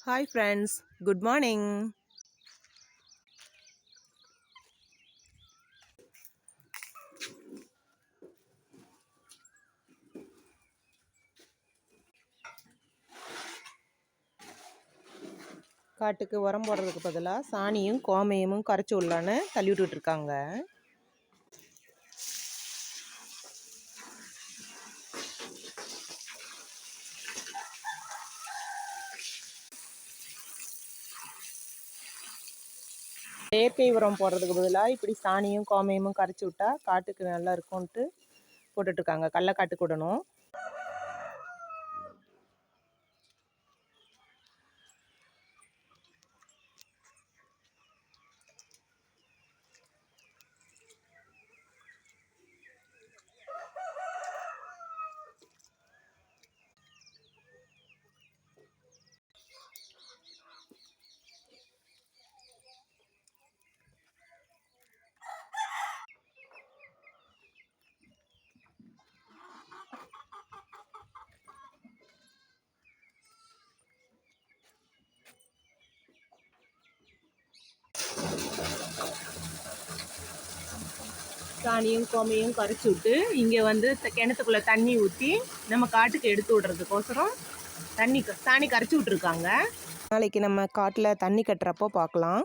Hi friends, good morning. காட்டுக்கு உரம் போடுறதுக்கு பதிலாக சாணியும் கோமையமும் கரைச்சி உள்ளான்னு தள்ளி விட்டுட்டு இருக்காங்க. செயற்கை உரம் போடுறதுக்கு பதிலாக இப்படி சாணியும் கோமையமும் கரைச்சி விட்டா காட்டுக்கு நல்லா இருக்கும்ன்ட்டு போட்டுட்ருக்காங்க. கடலக்காட்டுக்கு விடணும். சாணியும் கோமையும் கரைச்சி விட்டு இங்கே வந்து கிணத்துக்குள்ளே தண்ணி ஊற்றி நம்ம காட்டுக்கு எடுத்து விடுறதுக்கோசரம் சாணி கரைச்சி விட்ருக்காங்க. நாளைக்கு நம்ம காட்டில் தண்ணி கட்டுறப்போ பார்க்கலாம்.